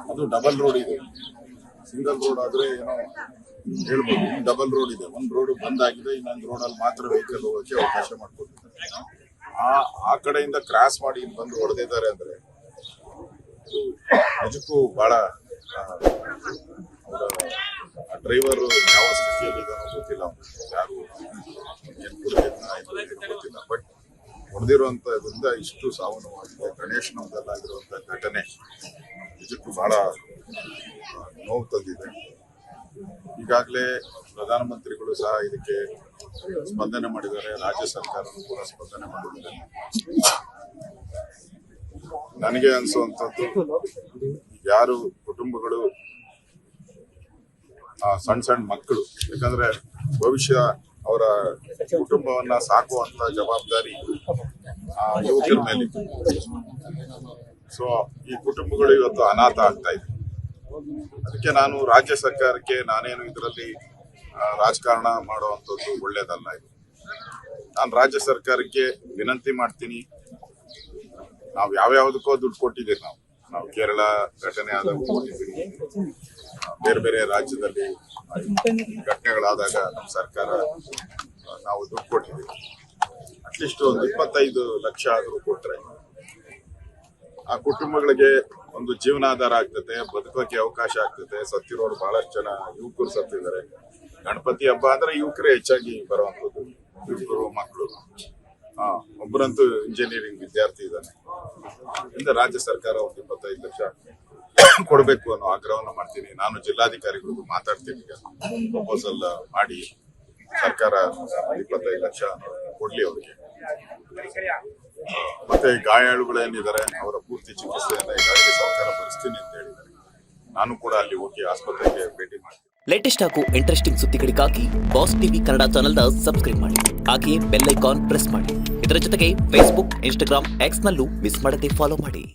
ಅದು double road ಇದೆ. Single road ಆದ್ರೆ ಏನೋ ಹೇಳ್ಬೋದು, ಡಬಲ್ ರೋಡ್ ಇದೆ. ಒಂದು ರೋಡ್ ಬಂದ್ ಆಗಿದೆ, ಇನ್ನೊಂದು ರೋಡಲ್ಲಿ ಮಾತ್ರ ವೆಹಿಕಲ್ ಹೋಗೋಕೆ ಅವಕಾಶ ಮಾಡಿಕೊಟ್ಟಿದ್ದಾರೆ. ಆ ಕಡೆಯಿಂದ ಕ್ರಾಸ್ ಮಾಡಿ ಇಲ್ಲಿ ಬಂದು ಹೊಡೆದಿದ್ದಾರೆ ಅಂದ್ರೆ ನಿಜಕ್ಕೂ ಬಹಳ ಡ್ರೈವರ್ ಯಾವ ಸ್ಥಿತಿಯಲ್ಲಿ ಇದಾನೋ ಗೊತ್ತಿಲ್ಲ, ಯಾರು ಏನ್ ಗೊತ್ತಿಲ್ಲ. ಬಟ್ ಹೊಡೆದಿರುವಂತದ್ರಿಂದ ಇಷ್ಟು ಸಾವು ನೋವಾಗಿದೆ. ಗಣೇಶನದಲ್ಲಾಗಿರುವಂತ ಘಟನೆ ನಿಜಕ್ಕೂ ಬಹಳ ನೋವು ತಂದಿದೆ. ಈಗಾಗಲೇ ಪ್ರಧಾನಮಂತ್ರಿಗಳು ಸಹ ಇದಕ್ಕೆ ಸ್ಪಂದನೆ ಮಾಡಿದ್ದಾರೆ, ರಾಜ್ಯ ಸರ್ಕಾರನೂ ಕೂಡ ಸ್ಪಂದನೆ ಮಾಡಿದ್ದಾರೆ. ನನಗೆ ಅನ್ಸುವಂಥದ್ದು, ಯಾರು ಕುಟುಂಬಗಳು ಸಣ್ಣ ಸಣ್ಣ ಮಕ್ಕಳು, ಯಾಕಂದ್ರೆ ಭವಿಷ್ಯ ಅವರ ಕುಟುಂಬವನ್ನ ಸಾಕುವಂತ ಜವಾಬ್ದಾರಿ ಯುವಕರ ಮೇಲೆ. ಸೊ ಈ ಕುಟುಂಬಗಳು ಇವತ್ತು ಅನಾಥ ಆಗ್ತಾ ಇದೆ. ಅದಕ್ಕೆ ನಾನು ರಾಜ್ಯ ಸರ್ಕಾರಕ್ಕೆ, ನಾನೇನು ಇದರಲ್ಲಿ ರಾಜಕಾರಣ ಮಾಡುವಂಥದ್ದು ಒಳ್ಳೇದಲ್ಲ ಇದು. ನಾನು ರಾಜ್ಯ ಸರ್ಕಾರಕ್ಕೆ ವಿನಂತಿ ಮಾಡ್ತೀನಿ, ನಾವು ಯಾವ್ಯಾವುದಕ್ಕೋ ದುಡ್ಡು ಕೊಟ್ಟಿದ್ದೀರಿ. ನಾವು ಕೇರಳ ಘಟನೆ ಆದಾಗ ಕೊಟ್ಟಿದ್ದೀರಿ, ಬೇರೆ ಬೇರೆ ರಾಜ್ಯದಲ್ಲಿ ಘಟನೆಗಳಾದಾಗ ನಮ್ಮ ಸರ್ಕಾರ ನಾವು ದುಡ್ಡು ಕೊಟ್ಟಿದ್ದೀವಿ. ಅಟ್ಲೀಸ್ಟ್ ಒಂದು 25 ಲಕ್ಷ ಆದರೂ ಕೊಟ್ರೆ ಆ ಕುಟುಂಬಗಳಿಗೆ ಒಂದು ಜೀವನಾಧಾರ ಆಗ್ತದೆ, ಬದುಕೋಕೆ ಅವಕಾಶ ಆಗ್ತದೆ. ಸತ್ತಿರೋರು ಬಹಳಷ್ಟು ಜನ ಯುವಕರು ಸತ್ತಿದ್ದಾರೆ. ಗಣಪತಿ ಹಬ್ಬ ಅಂದ್ರೆ ಯುವಕರೇ ಹೆಚ್ಚಾಗಿ ಬರುವಂಥದ್ದು, ಯುವಕರು ಮಕ್ಕಳು. ಒಬ್ಬರಂತೂ ಇಂಜಿನಿಯರಿಂಗ್ ವಿದ್ಯಾರ್ಥಿ ಇದ್ದಾನೆ. ಇಂದ ರಾಜ್ಯ ಸರ್ಕಾರ ಒಂದು 25 ಲಕ್ಷ ಕೊಡಬೇಕು ಅನ್ನೋ ಆಗ್ರಹವನ್ನು ಮಾಡ್ತೀನಿ. ನಾನು ಜಿಲ್ಲಾಧಿಕಾರಿಗಳಿಗೂ ಮಾತಾಡ್ತೀನಿ, ಈಗ ಪ್ರಪೋಸಲ್ ಮಾಡಿ ಸರ್ಕಾರ 25 ಲಕ್ಷ ಕೊಡ್ಲಿ ಅವರಿಗೆ. ಮತ್ತೆ ಗಾಯಾಳುಗಳೇನಿದ್ದಾರೆ ಅವರ ಪೂರ್ತಿ ಚಿಕಿತ್ಸೆಯನ್ನ ಈಗಾಗಲೇ ಸರ್ಕಾರ ಭರಿಸ್ತೀನಿ ಅಂತ ಹೇಳಿದ್ದಾರೆ. ನಾನು ಕೂಡ ಅಲ್ಲಿ ಹೋಗಿ ಆಸ್ಪತ್ರೆಗೆ ಭೇಟಿ ಮಾಡ್ತೀನಿ. ಲೇಟೆಸ್ಟ್ ಹಾಗೂ ಇಂಟ್ರೆಸ್ಟಿಂಗ್ ಸುದ್ದಿಗಳಿಗಾಗಿ ಬಾಸ್ ಟಿವಿ ಕನ್ನಡ ಚಾನೆಲ್ನ ಸಬ್ಸ್ಕ್ರೈಬ್ ಮಾಡಿ, ಹಾಗೆಯೇ ಬೆಲ್ ಐಕಾನ್ ಪ್ರೆಸ್ ಮಾಡಿ. ಇದರ ಜೊತೆಗೆ ಫೇಸ್ಬುಕ್, ಇನ್ಸ್ಟಾಗ್ರಾಮ್, ಎಕ್ಸ್ ನಲ್ಲೂ ಮಿಸ್ ಮಾಡದೆ ಫಾಲೋ ಮಾಡಿ.